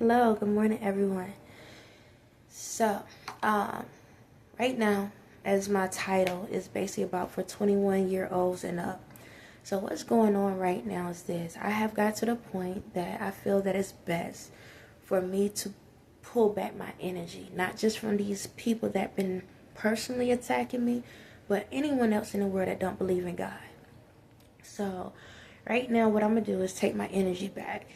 Hello, good morning, everyone. So, right now, as my title is basically about for 21-year-olds and up. So what's going on right now is this. I have got to the point that I feel that it's best for me to pull back my energy, not just from these people that been personally attacking me, but anyone else in the world that don't believe in God. So, right now, what I'm going to do is take my energy back.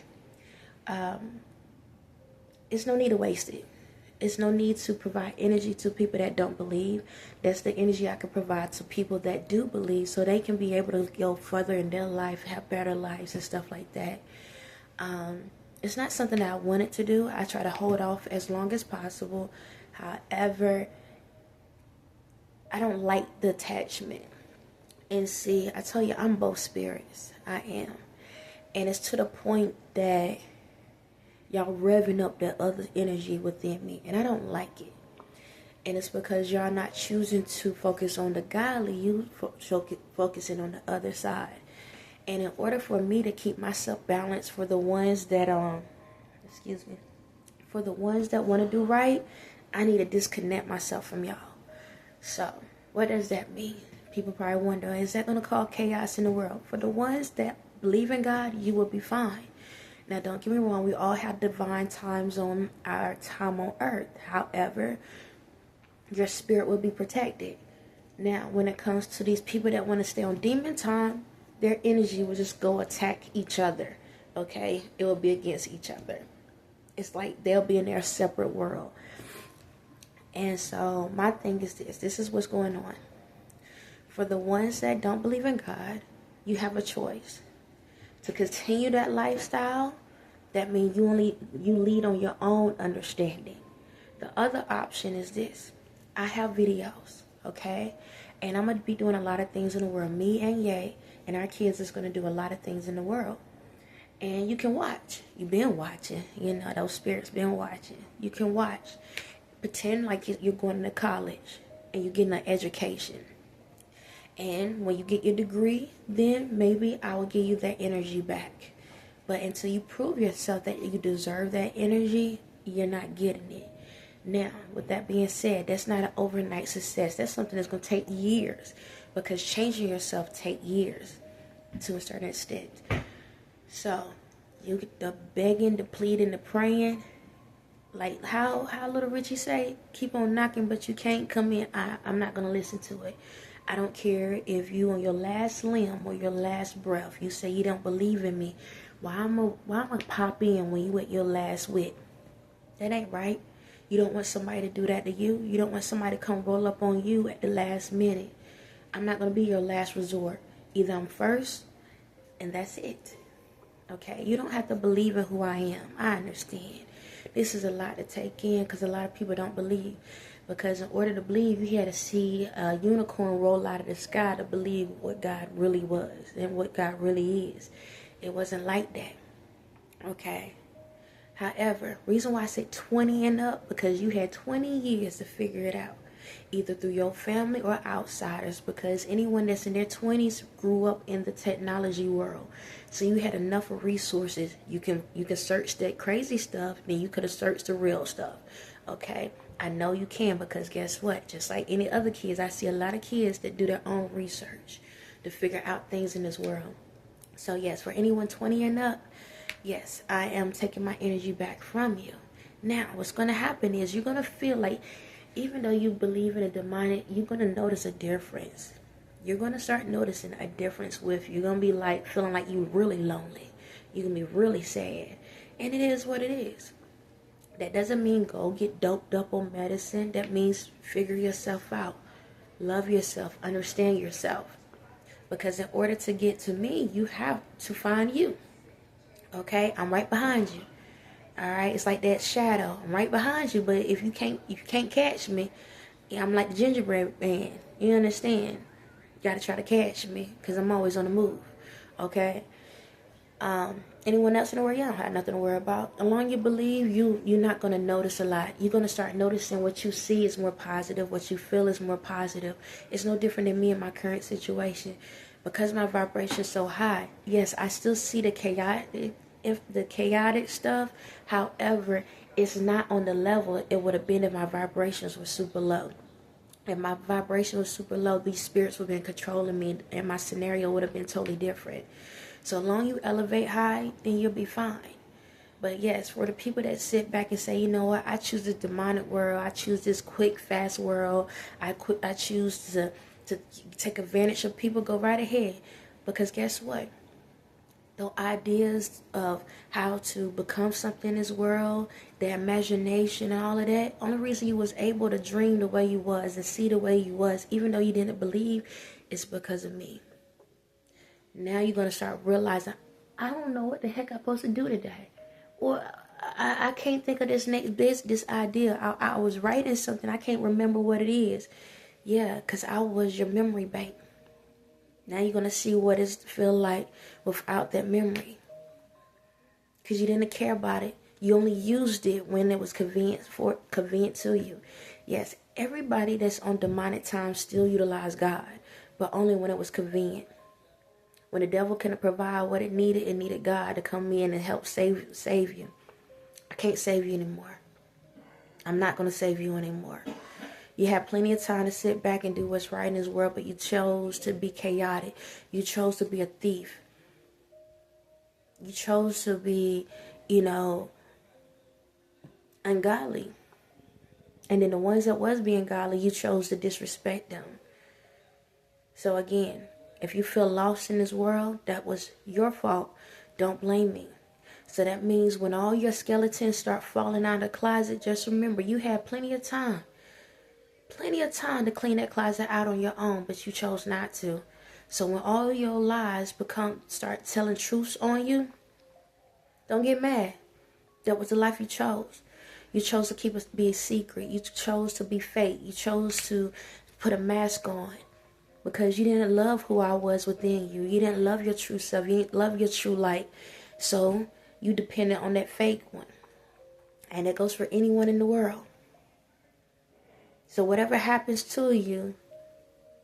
It's no need to waste it. It's no need to provide energy to people that don't believe. That's the energy I can provide to people that do believe, so they can be able to go further in their life, have better lives and stuff like that. It's not something that I wanted to do. I try to hold off as long as possible. However, I don't like the attachment. And see, I tell you, I'm both spirits. I am. And it's to the point that y'all revving up that other energy within me, and I don't like it. And it's because y'all not choosing to focus on the godly, you focusing on the other side. And in order for me to keep myself balanced for the ones that for the ones that want to do right, I need to disconnect myself from y'all. So what does that mean? People probably wonder, is that going to cause chaos in the world? For the ones that believe in God, you will be fine. Now, don't get me wrong, we all have divine times on our time on earth. However, your spirit will be protected. Now, when it comes to these people that want to stay on demon time, their energy will just go attack each other, okay? It will be against each other. It's like they'll be in their separate world. And so, my thing is this. This is what's going on. For the ones that don't believe in God, you have a choice. To continue that lifestyle, that means you lead on your own understanding. The other option is this. I have videos, okay? And I'm going to be doing a lot of things in the world. Me and Ye and our kids is going to do a lot of things in the world. And you can watch. You've been watching. You know, those spirits been watching. You can watch. Pretend like you're going to college and you're getting an education. And when you get your degree, then maybe I will give you that energy back. But until you prove yourself that you deserve that energy, you're not getting it. Now, with that being said, that's not an overnight success. That's something that's going to take years. Because changing yourself takes years to a certain extent. So, you get the begging, the pleading, the praying. Like how little Richie say, keep on knocking, but you can't come in. I'm not going to listen to it. I don't care if you on your last limb or your last breath, you say you don't believe in me. Why am I pop in when you at your last wit? That ain't right. You don't want somebody to do that to you. You don't want somebody to come roll up on you at the last minute. I'm not going to be your last resort. Either I'm first and that's it. Okay? You don't have to believe in who I am. I understand. This is a lot to take in because a lot of people don't believe. Because in order to believe, you had to see a unicorn roll out of the sky to believe what God really was and what God really is. It wasn't like that. Okay? However, reason why I say 20 and up, because you had 20 years to figure it out. Either through your family or outsiders, because anyone that's in their 20s grew up in the technology world. So you had enough of resources. You can search that crazy stuff, then you could have searched the real stuff. Okay? I know you can, because guess what? Just like any other kids, I see a lot of kids that do their own research to figure out things in this world. So yes, for anyone 20 and up, yes, I am taking my energy back from you. Now, what's going to happen is you're going to feel like, even though you believe in a demonic, you're going to notice a difference. You're going to start noticing a difference with you. You're going to be like feeling like you're really lonely. You're going to be really sad. And it is what it is. That doesn't mean go get doped up on medicine. That means figure yourself out. Love yourself. Understand yourself. Because in order to get to me, you have to find you. Okay? I'm right behind you. Alright? It's like that shadow. I'm right behind you. But if you can't catch me, I'm like the gingerbread man. You understand? You got to try to catch me. Because I'm always on the move. Okay? Anyone else in the world, you don't have nothing to worry about. As long as you believe, you're not going to notice a lot. You're going to start noticing what you see is more positive. What you feel is more positive. It's no different than me in my current situation. Because my vibration is so high, yes, I still see the chaotic, the chaotic stuff. However, it's not on the level it would have been if my vibrations were super low. If my vibration was super low, these spirits would have been controlling me, and my scenario would have been totally different. So long you elevate high, then you'll be fine. But yes, for the people that sit back and say, you know what, I choose this demonic world, I choose this quick, fast world, I choose to take advantage of people, go right ahead. Because guess what? The ideas of how to become something in this world, the imagination and all of that, only reason you was able to dream the way you was and see the way you was, even though you didn't believe, is because of me. Now you're going to start realizing, I don't know what the heck I'm supposed to do today. Or I can't think of this this idea. I was writing something, I can't remember what it is. Yeah, because I was your memory bank. Now you're going to see what it feel like without that memory. Because you didn't care about it. You only used it when it was convenient to you. Yes, everybody that's on demonic time still utilize God, but only when it was convenient. When the devil couldn't provide what it needed God to come in and help save you. I can't save you anymore. I'm not going to save you anymore. You had plenty of time to sit back and do what's right in this world, but you chose to be chaotic. You chose to be a thief. You chose to be, ungodly. And then the ones that was being godly, you chose to disrespect them. So again, if you feel lost in this world, that was your fault. Don't blame me. So that means when all your skeletons start falling out of the closet, just remember you had plenty of time. Plenty of time to clean that closet out on your own, but you chose not to. So when all your lies start telling truths on you, don't get mad. That was the life you chose. You chose to be a secret. You chose to be fake. You chose to put a mask on because you didn't love who I was within you. You didn't love your true self. You didn't love your true light. So you depended on that fake one. And it goes for anyone in the world. So whatever happens to you,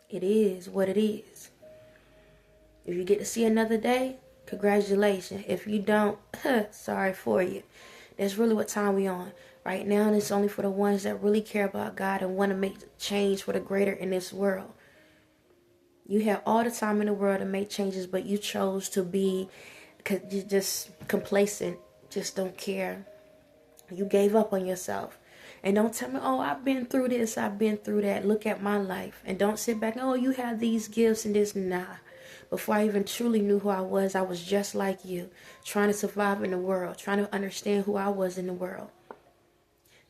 it is what it is. If you get to see another day, congratulations. If you don't, sorry for you. That's really what time we on. Right now, and it's only for the ones that really care about God and want to make change for the greater in this world. You have all the time in the world to make changes, but you chose to be just complacent, just don't care. You gave up on yourself. And don't tell me, oh, I've been through this, I've been through that. Look at my life. And don't sit back, oh, you have these gifts and this. Nah. Before I even truly knew who I was just like you, trying to survive in the world, trying to understand who I was in the world.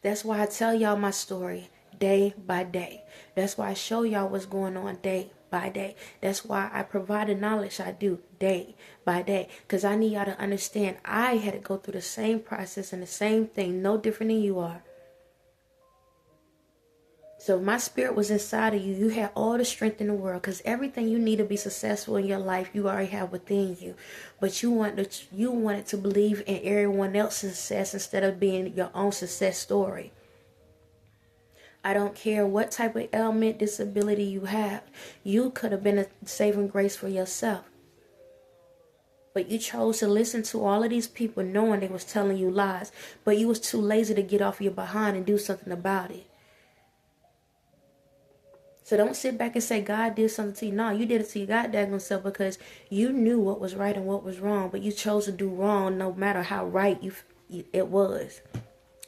That's why I tell y'all my story day by day. That's why I show y'all what's going on day by day. That's why I provide the knowledge I do day by day. Because I need y'all to understand I had to go through the same process and the same thing, no different than you are. So if my spirit was inside of you, you had all the strength in the world, because everything you need to be successful in your life, you already have within you. But you wanted to believe in everyone else's success instead of being your own success story. I don't care what type of ailment, disability you have. You could have been a saving grace for yourself. But you chose to listen to all of these people knowing they was telling you lies. But you was too lazy to get off your behind and do something about it. So don't sit back and say God did something to you. No, you did it to your goddamn self, because you knew what was right and what was wrong, but you chose to do wrong no matter how right it was.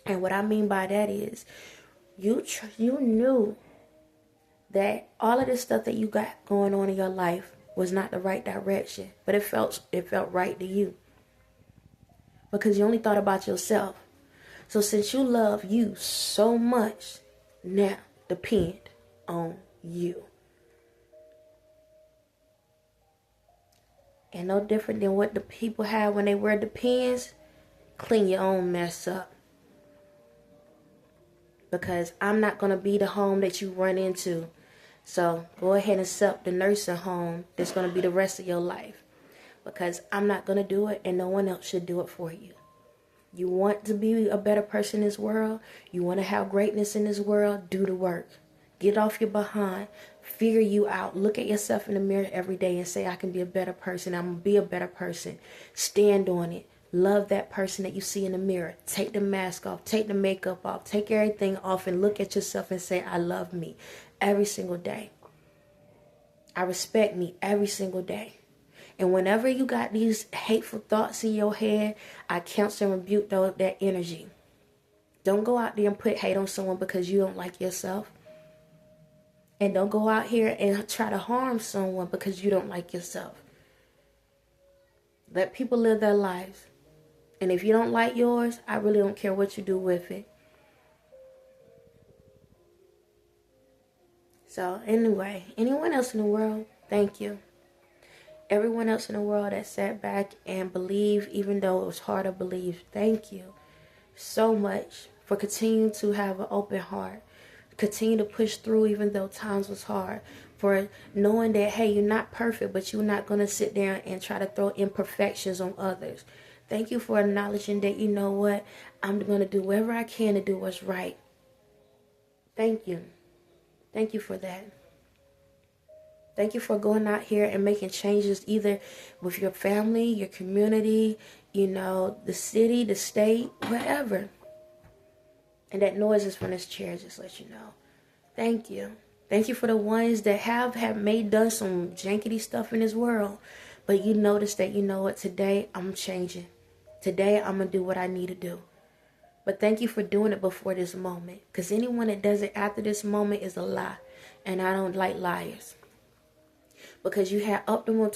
And what I mean by that is you knew that all of this stuff that you got going on in your life was not the right direction, but it felt right to you because you only thought about yourself. So since you love you so much, now depend on you. And no different than what the people have when they wear Depends, clean your own mess up. Because I'm not going to be the home that you run into. So go ahead and accept the nursing home that's going to be the rest of your life. Because I'm not going to do it, and no one else should do it for you. You want to be a better person in this world? You want to have greatness in this world? Do the work. Get off your behind. Figure you out. Look at yourself in the mirror every day and say, I can be a better person. I'm going to be a better person. Stand on it. Love that person that you see in the mirror. Take the mask off. Take the makeup off. Take everything off and look at yourself and say, I love me every single day. I respect me every single day. And whenever you got these hateful thoughts in your head, I cancel and rebuke that energy. Don't go out there and put hate on someone because you don't like yourself. And don't go out here and try to harm someone because you don't like yourself. Let people live their lives. And if you don't like yours, I really don't care what you do with it. So anyway, anyone else in the world, thank you. Everyone else in the world that sat back and believed, even though it was hard to believe, thank you so much for continuing to have an open heart. Continue to push through even though times was hard. For knowing that, hey, you're not perfect, but you're not going to sit there and try to throw imperfections on others. Thank you for acknowledging that, you know what, I'm going to do whatever I can to do what's right. Thank you. Thank you for that. Thank you for going out here and making changes either with your family, your community, you know, the city, the state, wherever. And that noise is from this chair, just let you know. Thank you. Thank you for the ones that have done some jankety stuff in this world. But you notice that, you know what, today I'm changing. Today I'm going to do what I need to do. But thank you for doing it before this moment. Because anyone that does it after this moment is a lie. And I don't like liars. Because you had optimum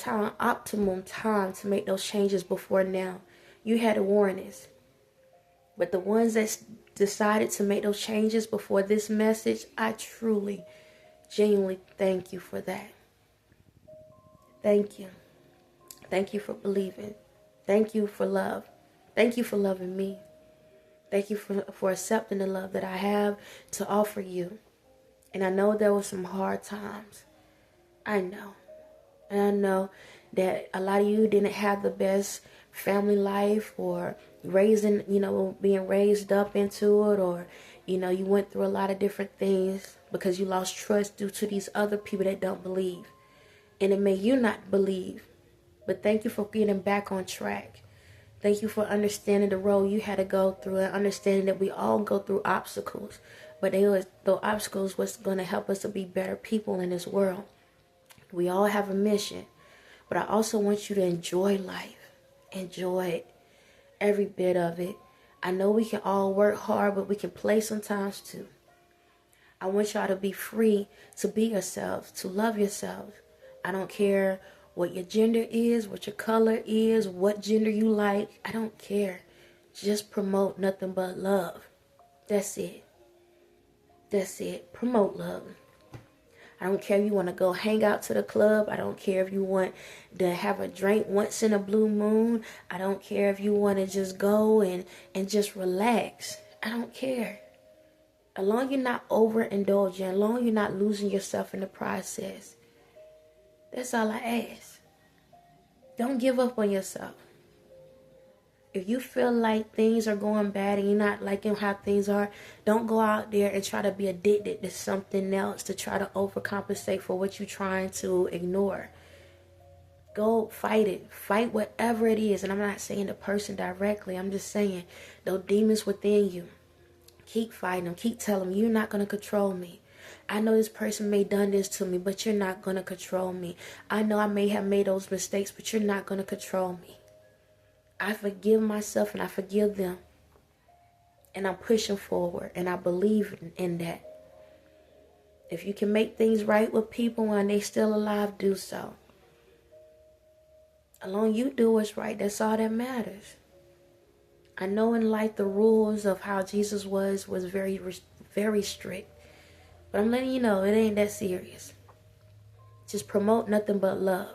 time to make those changes before now. You had awareness. But the ones that decided to make those changes before this message, I truly, genuinely thank you for that. Thank you. Thank you for believing. Thank you for love. Thank you for loving me. Thank you for accepting the love that I have to offer you. And I know there were some hard times. I know. And I know that a lot of you didn't have the best family life or being raised up into it, or, you know, you went through a lot of different things because you lost trust due to these other people that don't believe. And it made you not believe. But thank you for getting back on track. Thank you for understanding the road you had to go through and understanding that we all go through obstacles. But those obstacles was going to help us to be better people in this world. We all have a mission. But I also want you to enjoy life. Enjoy it. Every bit of it. I know we can all work hard, but we can play sometimes too. I want y'all to be free to be yourselves, to love yourselves. I don't care what your gender is, what your color is, what gender you like. I don't care. Just promote nothing but love. That's it. That's it. Promote love. I don't care if you want to go hang out to the club. I don't care if you want to have a drink once in a blue moon. I don't care if you want to just go and just relax. I don't care. As long as you're not overindulging, as long as you're not losing yourself in the process. That's all I ask. Don't give up on yourself. If you feel like things are going bad and you're not liking how things are, don't go out there and try to be addicted to something else to try to overcompensate for what you're trying to ignore. Go fight it. Fight whatever it is. And I'm not saying the person directly. I'm just saying those demons within you. Keep fighting them. Keep telling them, you're not going to control me. I know this person may have done this to me, but you're not going to control me. I know I may have made those mistakes, but you're not going to control me. I forgive myself and I forgive them. And I'm pushing forward. And I believe in that. If you can make things right with people when they're still alive, do so. As long as you do what's right, that's all that matters. I know in life the rules of how Jesus was very, very strict. But I'm letting you know it ain't that serious. Just promote nothing but love.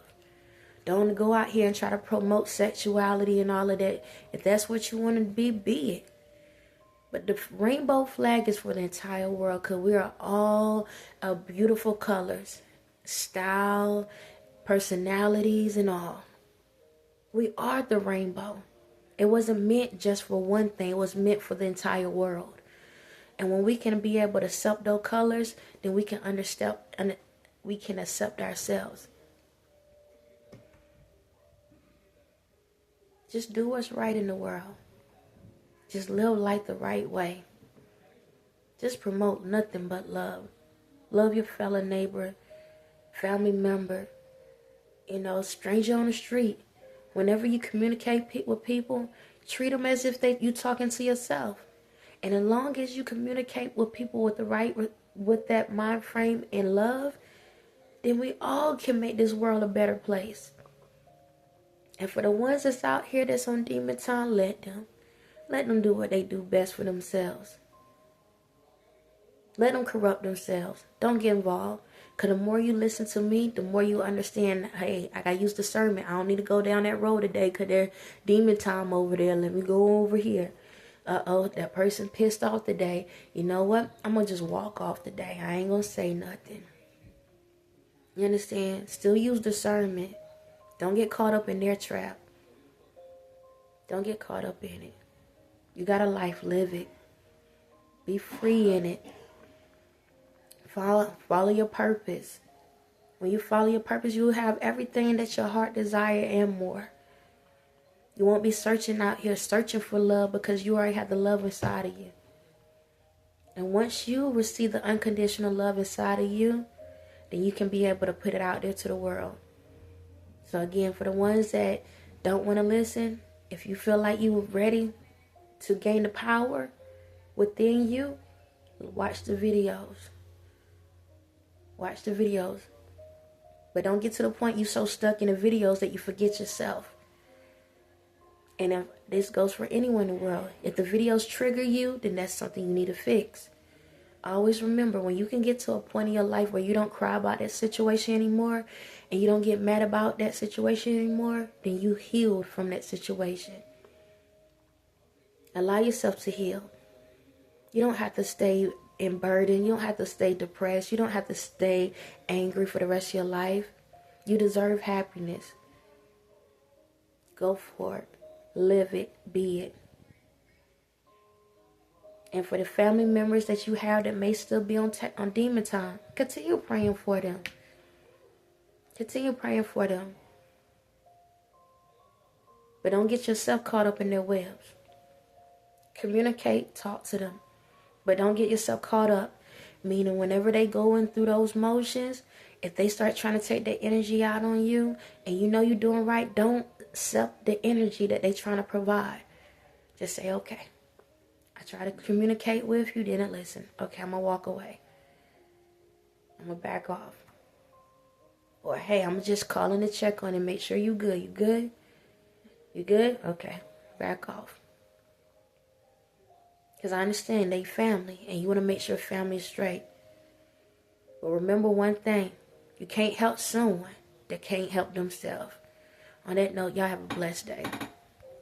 Don't go out here and try to promote sexuality and all of that. If that's what you want to be it. But the rainbow flag is for the entire world because we are all beautiful colors, style, personalities, and all. We are the rainbow. It wasn't meant just for one thing. It was meant for the entire world. And when we can be able to accept those colors, then we can understand and we can accept ourselves. Just do what's right in the world. Just live life the right way. Just promote nothing but love. Love your fellow neighbor, family member, stranger on the street. Whenever you communicate with people, treat them as if you talking to yourself. And as long as you communicate with people with that mind frame and love, then we all can make this world a better place. And for the ones that's out here that's on demon time, let them do what they do best for themselves. Let them corrupt themselves. Don't get involved. Because the more you listen to me, the more you understand, hey, I got to use discernment. I don't need to go down that road today because there's demon time over there. Let me go over here. That person pissed off today. You know what? I'm going to just walk off today. I ain't going to say nothing. You understand? Still use discernment. Don't get caught up in their trap. Don't get caught up in it. You got a life, live it. Be free in it. Follow your purpose. When you follow your purpose, you will have everything that your heart desire and more. You won't be searching out here, searching for love because you already have the love inside of you. And once you receive the unconditional love inside of you, then you can be able to put it out there to the world. So again, for the ones that don't want to listen, if you feel like you were ready to gain the power within you, watch the videos. Watch the videos. But don't get to the point you so stuck in the videos that you forget yourself. And if this goes for anyone in the world, if the videos trigger you, then that's something you need to fix. Always remember, when you can get to a point in your life where you don't cry about that situation anymore, and you don't get mad about that situation anymore, then you healed from that situation. Allow yourself to heal. You don't have to stay in burden. You don't have to stay depressed. You don't have to stay angry for the rest of your life. You deserve happiness. Go for it. Live it. Be it. And for the family members that you have that may still be on demon time, continue praying for them. Continue praying for them. But don't get yourself caught up in their webs. Communicate, talk to them. But don't get yourself caught up. Meaning whenever they going through those motions, if they start trying to take their energy out on you and you know you're doing right, don't accept the energy that they're trying to provide. Just say, okay, I try to communicate with you, didn't listen. Okay, I'm going to walk away. I'm going to back off. Or, hey, I'm just calling to check on and make sure you good. You good? You good? Okay, back off. Because I understand they family, and you want to make sure family is straight. But remember one thing. You can't help someone that can't help themselves. On that note, y'all have a blessed day.